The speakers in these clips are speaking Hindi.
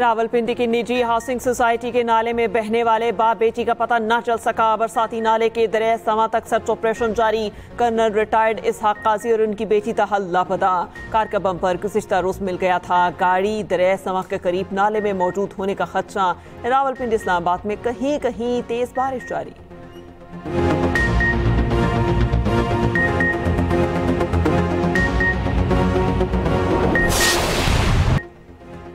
रावलपिंडी की निजी हाउसिंग सोसाइटी के नाले में बहने वाले बाप बेटी का पता न चल सका। बरसाती नाले के दरिया समा तक सर्च ऑपरेशन जारी। कर्नल रिटायर्ड इसहाक काजी और उनकी बेटी तहल लापता। कार का बम्पर गुज़िश्ता रोज मिल गया था। गाड़ी दरिया समा के करीब नाले में मौजूद होने का खदशा। रावलपिंडी इस्लामाबाद में कहीं कहीं तेज बारिश जारी।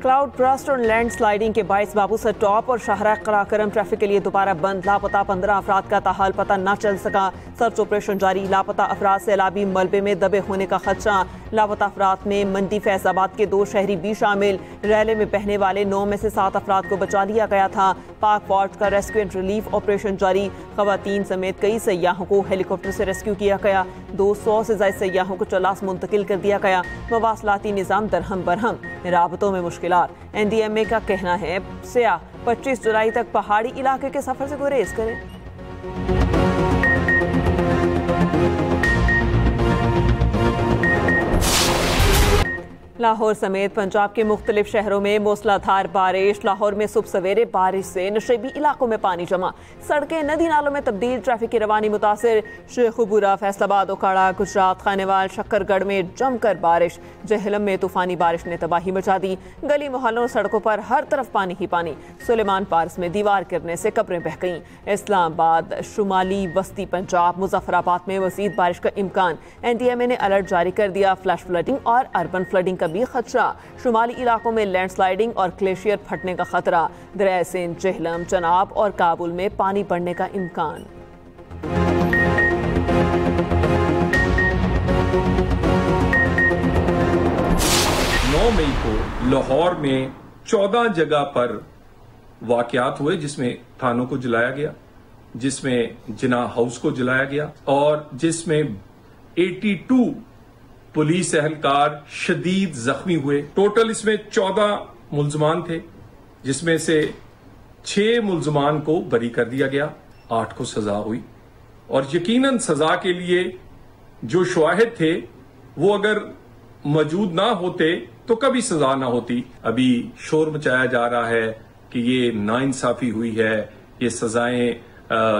क्लाउड ब्रस्ट और लैंड स्लाइडिंग के बाइस बाबूसर टॉप और शाहरा कराकरम ट्रैफिक के लिए दोबारा बंद। लापता 15 अफराद का ताहाल पता न चल सका। सर्च ऑपरेशन जारी। लापता अफराद सैलाबी मलबे में दबे होने का खदशा। लापता अफराद में मंडी फैजाबाद के 2 शहरी भी शामिल। रैले में बहने वाले 9 में से 7 अफराद को बचा लिया गया था। पाक फौज का रेस्क्यू एंड रिलीफ ऑपरेशन जारी। खवातीन समेत कई सयाहों को हेलीकॉप्टर से रेस्क्यू किया गया। 200 से ज्यादा सयाहों को चलास मुंतकिल कर दिया गया। मवासलाती निज़ाम दरहम बरहम। राबतों में मुश्किलात। NDMA का कहना है सयाह 25 जुलाई तक पहाड़ी इलाके के सफर से गुरेज करें। लाहौर समेत पंजाब के मुख्तलिफ शहरों में मूसलाधार बारिश। लाहौर में सुबह सवेरे बारिश से नशेबी इलाकों में पानी जमा। सड़कें नदी नालों में तब्दील। ट्रैफिक की रवानी मुतासिर। शेखुपुरा, फैसलाबाद, ओकाड़ा, गुजरात, खानेवाल, शक्करगढ़ में जमकर बारिश। जहलम में तूफानी बारिश ने तबाही मचा दी। गली मोहल्लों सड़कों पर हर तरफ पानी ही पानी। सुलेमान पार्स में दीवार गिरने से कब्रें बह गईं। इस्लामाबाद, शुमाली वस्ती पंजाब, मुजफ्फराबाद में मज़ीद बारिश का इम्कान। NDMA ने अलर्ट जारी कर दिया। फ्लैश फ्लडिंग और अर्बन फ्लडिंग का भी खतरा। शुमाली इलाकों में लैंडस्लाइडिंग और ग्लेशियर फटने का खतरा। दरिया सिंध, जेहलम, चनाब और काबुल में पानी बढ़ने का इम्कान। 9 मई को लाहौर में 14 जगह पर वाकयात हुए, जिसमें थानों को जलाया गया, जिसमें जिना हाउस को जलाया गया और जिसमें 82 पुलिस एहलकार शदीद जख्मी हुए। टोटल इसमें 14 मुल्जमान थे, जिसमें से 6 मुल्जमान को बरी कर दिया गया, 8 को सजा हुई। और यकीनन सजा के लिए जो शवाहिद थे वो अगर मौजूद ना होते तो कभी सजा ना होती। अभी शोर मचाया जा रहा है कि ये नाइंसाफी हुई है, ये सजाएं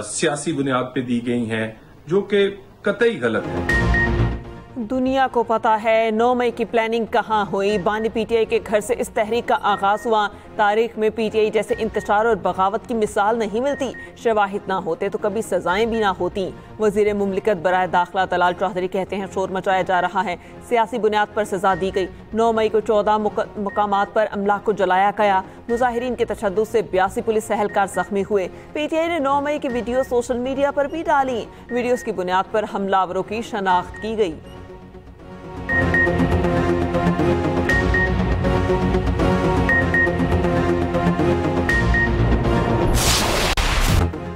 सियासी बुनियाद पे दी गई हैं, जो कि कतई गलत है। दुनिया को पता है 9 मई की प्लानिंग कहाँ हुई। बानी PTI के घर से इस तहरीक का आगाज हुआ। तारीख में PTI जैसे इंतशार और बगावत की मिसाल नहीं मिलती। शवाहिद ना होते तो कभी सजाएं भी ना होती। वजीर मुमलिकत बराए दाखिला तलाल चौधरी कहते हैं शोर मचाया जा रहा है, सियासी बुनियाद पर सजा दी गई। 9 मई को 14 मकामात पर अमलाक को जलाया गया। मुजाहिरीन के तशद्दुद से 82 पुलिस एहलकार जख्मी हुए। PTI ने 9 मई की वीडियो सोशल मीडिया पर भी डाली। वीडियोस की बुनियाद पर हमलावरों की शनाख्त की गई।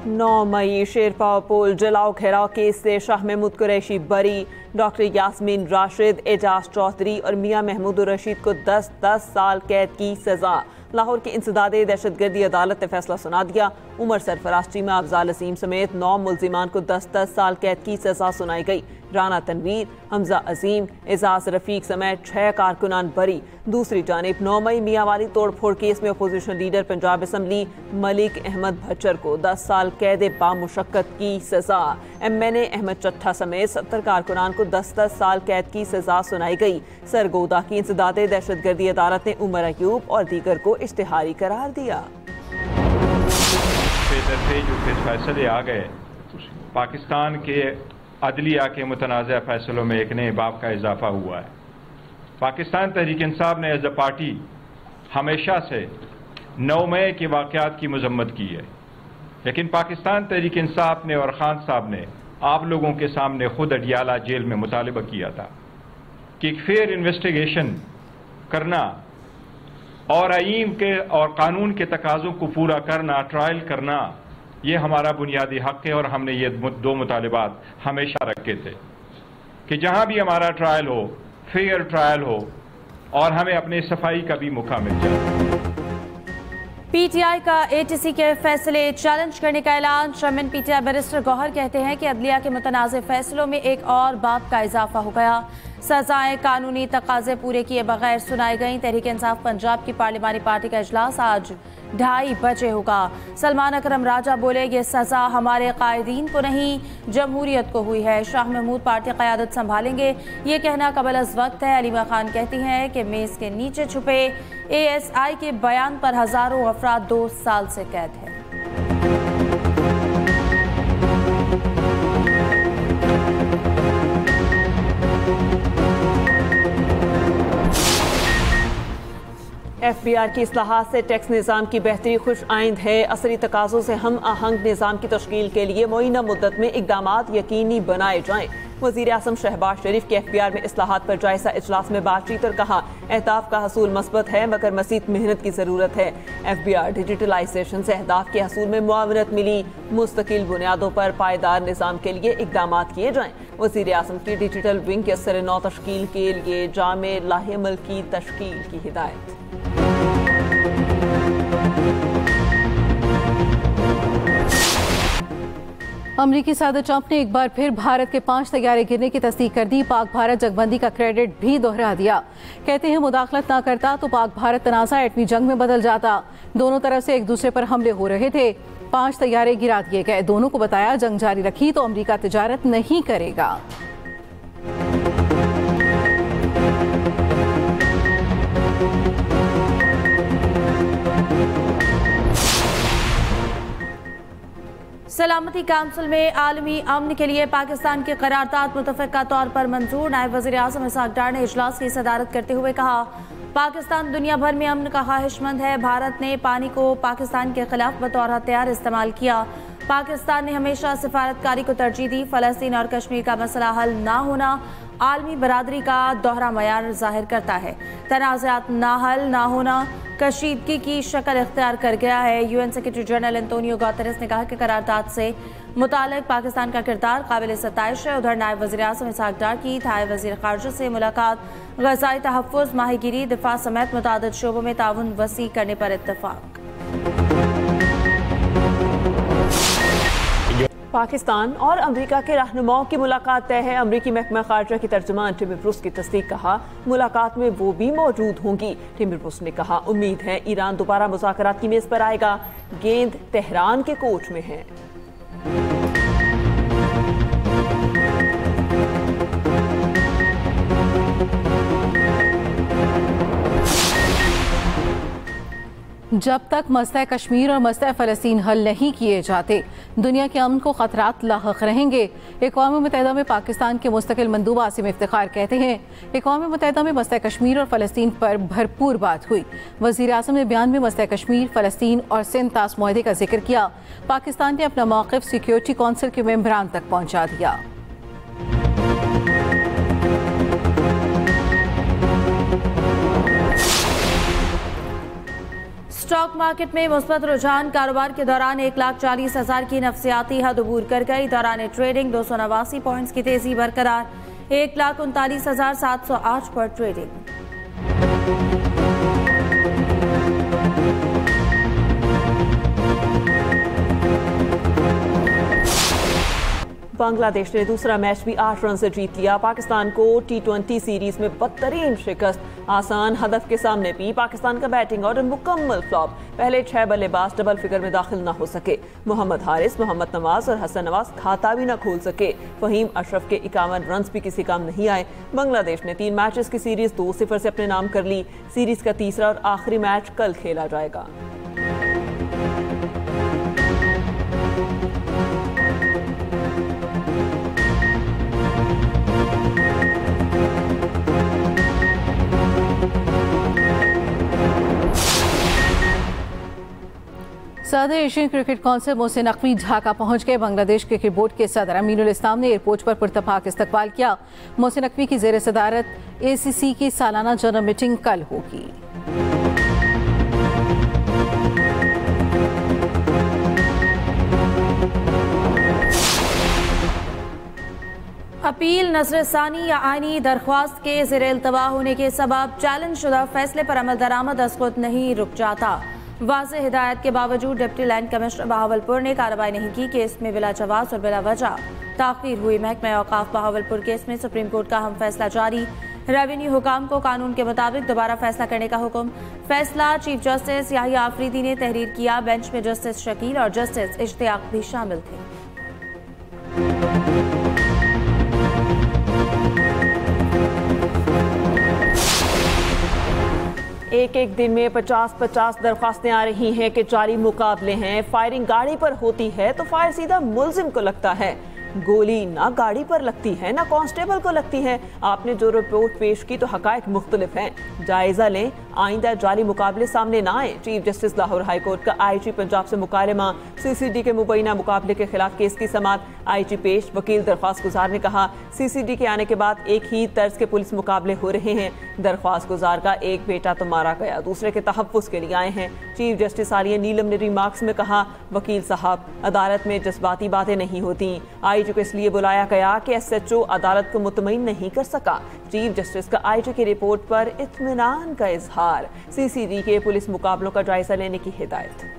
9 मई शेरपा पुल जलाओ घेराव केस से शाह महमूद कुरैशी बरी। डॉक्टर यास्मीन राशिद, एजाज चौधरी और मियां महमूद रशीद को 10-10 साल कैद की सजा। लाहौर की इंसदादे दहशतगर्दी अदालत ने फैसला सुना दिया। उमर सरफराज, चीमा अफजाल असीम समेत 9 मुल्जिमान को 10-10 साल कैद की सजा सुनाई गई। राना तनवीर, हमजा अजीम, एजाज रफीक समेत 6 कारकुनान बरी। दूसरी जानिब 9 मई मियांवाली तोड़फोड़ केस में opposition leader Punjab assembly Malik Ahmad Bhachar को 10 साल कैद बामुशक्कत की सजा। MNA अहमद चट्ठा समेत 70 कारकुनान को 10-10 साल कैद की सजा सुनाई गई। सरगोदा की इंसदादे दहशतगर्दी अदालत ने उमर अयूब और दीगर को इश्तिहारी करार दिया। जो फैसले आ गए, पाकिस्तान के अदलिया के मुतनाज़ा फैसलों में एक नए बाब का इजाफा हुआ है। पाकिस्तान तहरीक इंसाफ ने एज अ पार्टी हमेशा से 9 मई के वाक़यात की मजम्मत की है, लेकिन पाकिस्तान तहरीक इंसाफ ने और खान साहब ने आप लोगों के सामने खुद अडियाला जेल में मुतालबा किया था कि एक फेयर इन्वेस्टिगेशन करना और आईन के और कानून के तकाज़ों को पूरा करना, ट्रायल करना, ये हमारा बुनियादी हक है। और हमने ये 2 मुतालिबात हमेशा रखे थे कि जहां भी हमारा ट्रायल हो, फेयर ट्रायल हो और हमें अपनी सफाई का भी मौका मिल जाए। PTI का ATC के फैसले चैलेंज करने का ऐलान। चेयरमैन PTI बैरिस्टर गौहर कहते हैं कि अदलिया के मुतनाज़ फैसलों में एक और बाब का इजाफा हो गया। सजाएं कानूनी तकाजे पूरे किए बगैर सुनाई गई। तहरीक इंसाफ पंजाब की पार्लिमानी पार्टी का इजलास आज 2:30 बजे होगा। सलमान अकरम राजा बोले, ये सजा हमारे कायदीन को नहीं जमहूरियत को हुई है। शाह महमूद पार्टी क़यादत संभालेंगे, ये कहना कबल अज़ वक्त है। अलीमा खान कहती हैं कि मेज़ के नीचे छुपे ASI के बयान पर हज़ारों अफराद 2 साल से कैद है। FBR की इस्लाहात से टैक्स निज़ाम की बेहतरी खुश आइंद है। असरी तकाज़ों से हम आहंग निज़ाम की तश्कील के लिए मुअय्यना मुद्दत में इक़दामात यकीनी बनाए जाएँ। वज़ीर आज़म शहबाज शरीफ के FBR में इस्लाहात पर जायज़ा इजलास में बातचीत और कहा, अहदाफ का हसूल मस्बत है मगर मज़ीद मेहनत की ज़रूरत है। FBR डिजिटलाइजेशन से अहदाफ के हसूल में मुआवनत मिली। मुस्तकिल बुनियादों पर पायदार निज़ाम के लिए इक़दामात किए जाएँ। वज़ीर आज़म की डिजिटल विंग के असर नौ तश्कील के लिए जामे लाहेमल की तश्कील की हिदायत। अमरीकी सदर ट्रंप ने एक बार फिर भारत के 5 तैयारे गिरने की तस्दीक कर दी। पाक भारत जंगबंदी का क्रेडिट भी दोहरा दिया। कहते हैं मुदाखलत ना करता तो पाक भारत तनाज़ा एटमी जंग में बदल जाता। दोनों तरफ से एक दूसरे पर हमले हो रहे थे। 5 तैयारे गिरा दिए गए। दोनों को बताया जंग जारी रखी तो अमरीका तिजारत नहीं करेगा। सलामती काउंसिल में आलमी अमन के लिए पाकिस्तान की करारदाद मुतफ़क़ा तौर पर मंजूर। नायब वज़ीर आज़म इसहाक़ डार ने इजलास की सदारत करते हुए कहा, पाकिस्तान दुनिया भर में अमन का ख्वाहिशमंद है। भारत ने पानी को पाकिस्तान के खिलाफ बतौर हथियार इस्तेमाल किया। पाकिस्तान ने हमेशा सिफारतकारी को तरजीह दी। फ़लस्तीन और कश्मीर का मसला हल ना होना आलमी बरादरी का दोहरा मयार जाहिर करता है। तनाज़ात ना हल ना होना कशीदगी की शक्ल इख्तियार कर गया है। UN secretary general Antonio Guterres ने कहा कि करारदाद से मुतालिक पाकिस्तान का किरदार काबिल सताइश है। उधर नायब वज़ीर आज़म इसहाक़ डार की थाई वज़ीर ख़ारजा से मुलाकात। ग़ज़ाई तहफ़्फ़ुज़, माहीगिरी, दिफ़ा समेत मुतादिद शोबों में ताउन वसी करने पर इत्तफ़ाक़। पाकिस्तान और अमेरिका के रहनुमाओं की मुलाकात तय है। अमेरिकी महकमा ख़ारजा की तर्जुमान टिमी ब्रूस की तस्दीक। कहा, मुलाकात में वो भी मौजूद होंगी। टिमी ब्रूस ने कहा, उम्मीद है ईरान दोबारा मुज़ाकरात की मेज़ पर आएगा। गेंद तेहरान के कोर्ट में है। जब तक मसला कश्मीर और मसला फ़लस्तीन हल नहीं किए जाते दुनिया के अमन को ख़तरात लाहक रहेंगे। अक़वाम मुत्तहिदा में पाकिस्तान के मुस्तकिल मंदूब आसिम इफ्तिखार कहते हैं, अक़वाम मुत्तहिदा में मसला कश्मीर और फ़लस्तीन पर भरपूर बात हुई। वज़ीर आज़म ने बयान में मसला कश्मीर, फ़लस्तीन और सिंध तास मुआहदे का जिक्र किया। पाकिस्तान ने अपना मौक़िफ़ सिक्योरिटी कौंसिल के मेंबरान तक पहुँचा दिया। स्टॉक मार्केट में मुस्बत रुझान। कारोबार के दौरान 1,40,000 की नफसियाती हद अबूर कर गई। दौरान ट्रेडिंग 289 पॉइंट्स की तेजी बरकरार। 1,39,708 पर ट्रेडिंग। बांग्लादेश ने दूसरा मैच भी 8 रन से जीत लिया। पाकिस्तान को T20 सीरीज में बदतरीन शिकस्त। आसान हदफ के सामने भी पाकिस्तान का बैटिंग ऑर्डर मुकम्मल फ्लॉप। पहले 6 बल्लेबाज डबल फिगर में दाखिल न हो सके। मोहम्मद हारिस, मोहम्मद नवाज और हसन नवाज खाता भी न खोल सके। फहीम अशरफ के 51 रन भी किसी काम नहीं आए। बांग्लादेश ने 3 मैचेस की सीरीज 2-0 से अपने नाम कर ली। सीरीज का तीसरा और आखिरी मैच कल खेला जाएगा। सदर Asian cricket council Mohsin Naqvi Dhaka पहुंच गए। बांग्लादेश क्रिकेट बोर्ड के सदर अमीनुल इस्लाम ने एयरपोर्ट पर पुरतपाक इस्तकबाल किया। मोहसिन नकवी की ज़ेर सदारत ACC की सालाना जनरल मीटिंग कल होगी। अपील नज़रसानी या आईनी दरख्वास्त के ज़ेर इल्तवा होने के सबब चैलेंज शुदा फैसले पर अमल दरामद अज़ खुद नहीं रुक जाता। वाज़ेह हिदायत के बावजूद डिप्टी लैंड कमिश्नर बहावलपुर ने कार्रवाई नहीं की। केस में बिला जवाब और बिला वजह ताख़ीर हुई। महकमा औक़ाफ़ बहावलपुर केस में सुप्रीम कोर्ट का हम फैसला जारी। रेवेन्यू हुकाम को कानून के मुताबिक दोबारा फैसला करने का हुक्म। फैसला चीफ जस्टिस याहिया आफरीदी ने तहरीर किया। बेंच में जस्टिस शकील और जस्टिस इश्तियाक भी शामिल थे। एक दिन में 50-50 दरख्वास्तें आ रही हैं कि जारी मुकाबले हैं। फायरिंग गाड़ी पर होती है तो फायर सीधा मुलजिम को लगता है। गोली ना गाड़ी पर लगती है ना कांस्टेबल को लगती है। आपने जो रिपोर्ट पेश की तो हकायक मुख्तलिफ हैं। जायजा लें, आइंदा जारी मुकाबले सामने ना आए। Chief justice Lahore high court का IG पंजाब से मुकालमा। CCD के मुबैना मुकाबले के खिलाफ केस की समाअत। IG पेश। वकील दरख्वास्त गुजार ने कहा CCD के आने के बाद एक ही तर्ज के पुलिस मुकाबले हो रहे हैं। दरख्वास्त गुजार का एक बेटा तो मारा गया, दूसरे के तहफ़्फ़ुज़ के लिए आए हैं। चीफ जस्टिस आलिया नीलम ने रिमार्क्स में कहा वकील साहब अदालत में जज्बाती बातें नहीं होती। IG को इसलिए बुलाया गया कि SHO अदालत को मुतमईन नहीं कर सका। चीफ जस्टिस का IG की रिपोर्ट पर इत्मीनान का इजहार। CCD के पुलिस मुकाबलों का जायजा लेने की हिदायत।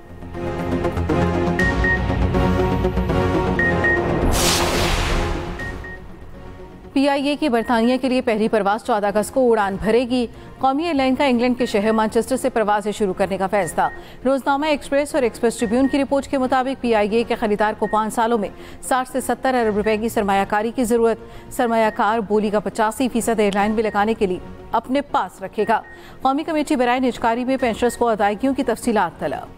PIA की बरतानिया के लिए पहली परवाज 14 अगस्त को उड़ान भरेगी। कौमी एयरलाइन का इंग्लैंड के शहर मैनचेस्टर से परवाजें शुरू करने का फैसला। रोजनामा एक्सप्रेस और एक्सप्रेस ट्रिब्यून की रिपोर्ट के मुताबिक PIA के खरीदार को 5 सालों में 60 से 70 अरब रुपए की सरमायाकारी की जरूरत। सरमायाकार बोली का 85% एयरलाइन में लगाने के लिए अपने पास रखेगा। कौमी कमेटी बराए निजकारी में पेंशनर्स को अदायगियों की तफसीलात तलब।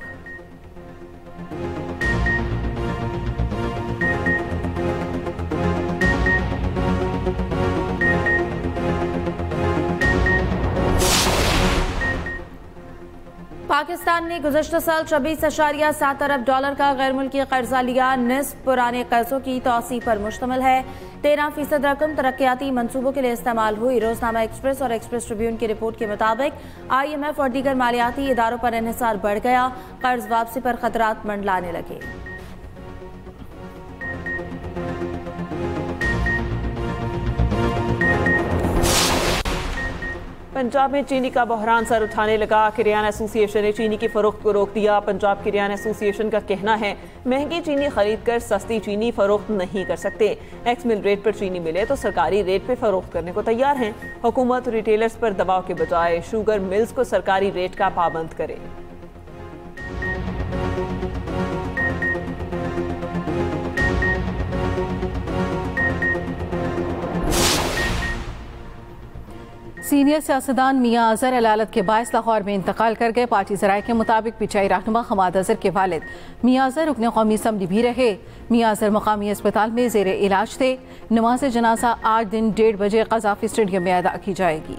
पाकिस्तान ने गुज़श्ता साल 26.7 अरब डॉलर का गैर मुल्की कर्जा लिया। निस्फ पुराने कर्जों की तौसी पर मुश्तमिल है। 13% रकम तरक्याती मंसूबों के लिए इस्तेमाल हुई। रोजनामा एक्सप्रेस और एक्सप्रेस ट्रिब्यून की रिपोर्ट के मुताबिक IMF और दीगर मालियाती इदारों पर इन्हिसार बढ़ गया। कर्ज वापसी पर खतरात मंडलाने लगे। पंजाब में चीनी का बहरान सर उठाने लगा। किरियाना एसोसिएशन ने चीनी की फरोख्त को रोक दिया। पंजाब किरियाना एसोसिएशन का कहना है महंगी चीनी खरीद कर सस्ती चीनी फरोख्त नहीं कर सकते। एक्स मिल रेट पर चीनी मिले तो सरकारी रेट पे फरोख्त करने को तैयार हैं। हुकूमत रिटेलर्स पर दबाव के बजाय शुगर मिल्स को सरकारी रेट का पाबंद करे। सीनियर सियासतदान मियां अजहर अलालत के बायस लाहौर में इंतकाल कर गए। पार्टी ज़राए के मुताबिक पिचाई रहनुमा हमाद अजहर के वालिद मियां अजहर रुकने कौमी असम्बली भी रहे। मियां अजहर मकामी अस्पताल में ज़ेर इलाज थे। नमाज जनाजा 8 दिन 1:30 बजे क़ज़ाफ़ी स्टेडियम में अदा की जाएगी।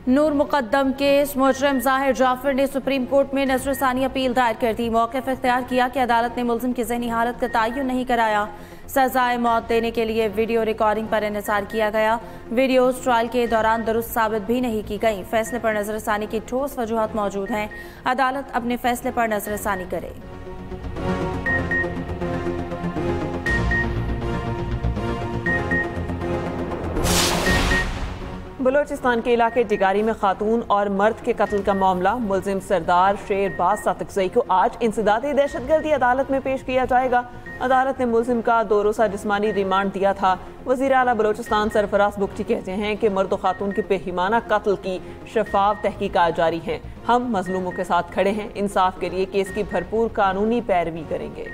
नूर मुकद्दम केस मुजरिम ज़ाहिर जाफर ने सुप्रीम कोर्ट में नज़रसानी अपील दायर कर दी। मौक़िफ़ इख्तियार किया कि अदालत ने मुल्ज़िम की ज़हनी हालत का तयन नहीं कराया। सजाए मौत देने के लिए वीडियो रिकॉर्डिंग पर इन्हिसार किया गया। वीडियोज़ ट्रायल के दौरान दुरुस्त साबित भी नहीं की गई। फैसले पर नज़रसानी की ठोस वजूहत मौजूद हैं। अदालत अपने फैसले पर नज़रसानी करे। बलोचिस्तान के इलाके टिगारी में खातून और मर्द के कत्ल का मामला। मुलजिम सरदार शेरबाज सातकजई को आज इंसदादी दहशतगर्दी अदालत में पेश किया जाएगा। अदालत ने मुलजिम का 2 रोज़ा जिस्मानी रिमांड दिया था। वज़ीर आला बलोचिस्तान सरफराज बुगटी कहते हैं कि मर्द और खातून के बेईमाना कत्ल की शफाफ तहकीकात जारी हैं। हम मजलूमों के साथ खड़े हैं। इंसाफ के लिए केस की भरपूर कानूनी पैरवी करेंगे।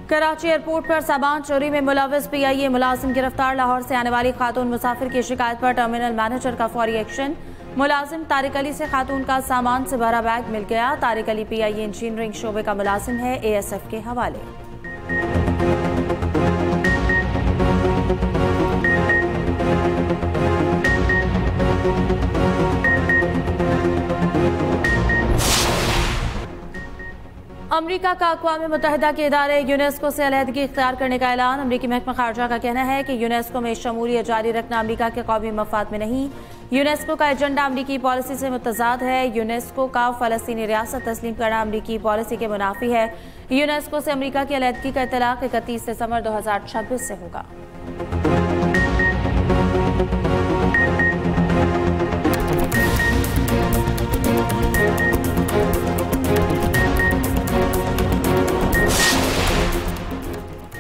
कराची एयरपोर्ट पर सामान चोरी में मुलव्वस PIA मुलाजिम गिरफ्तार। लाहौर से आने वाली खातून मुसाफिर की शिकायत पर टर्मिनल मैनेजर का फौरी एक्शन। मुलाजिम तारिक अली से खातून का सामान से भरा बैग मिल गया। तारिक अली PIA इंजीनियरिंग शोबे का मुलाजिम है। ASF के हवाले। अमेरिका का अक़वाम मुत्तहिदा के इदारे यूनेस्को से अलहदगी इख्तियार करने का ऐलान। अमेरिकी महकमा खारजा का कहना है कि यूनेस्को में शमूलियत जारी रखना अमेरिका के कौमी मफाद में नहीं। यूनेस्को का एजेंडा अमेरिकी पॉलिसी से मुतज़ाद है। यूनेस्को का फ़लस्तीनी रियासत तस्लीम करना अमेरिकी पॉलिसी के मुनाफी है। यूनेस्को से अमेरिका की अलहदगी का इतलाक़ 31 दिसंबर 2026 से होगा।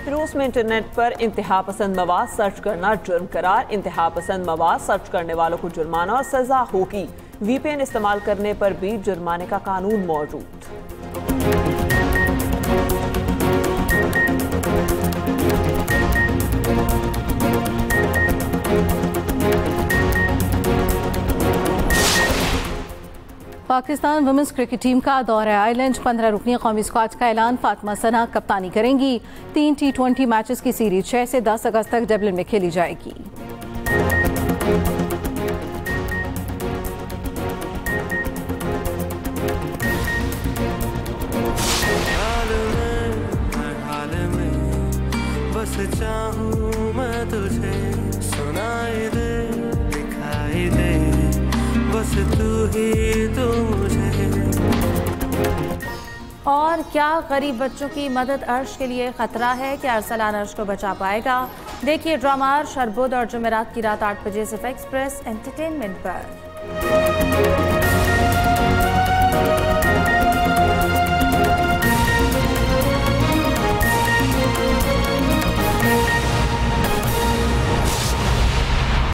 रूस में इंटरनेट पर इंतहा पसंद मवाद सर्च करना जुर्म करार। इंतहा पसंद मवाद सर्च करने वालों को जुर्माना और सजा होगी। VPN इस्तेमाल करने पर भी जुर्माने का कानून मौजूद। पाकिस्तान वुमेन्स क्रिकेट टीम का दौरा आयरलैंड 15 रुकनी कौमी स्क्वाड का ऐलान। फातिमा सना कप्तानी करेंगी। 3 T20 मैचेस की सीरीज 6 से 10 अगस्त तक डबलिन में खेली जाएगी। बस चाहूं मैं तुझे, सुनाई दे दिखाई दे, बस तू ही तू मुझे। और क्या गरीब बच्चों की मदद अर्श के लिए खतरा है? क्या अरसलान अर्श को बचा पाएगा? देखिए ड्रामा अर्श हर बुध और जुमेरात की रात 8 बजे सिर्फ एक्सप्रेस एंटरटेनमेंट पर।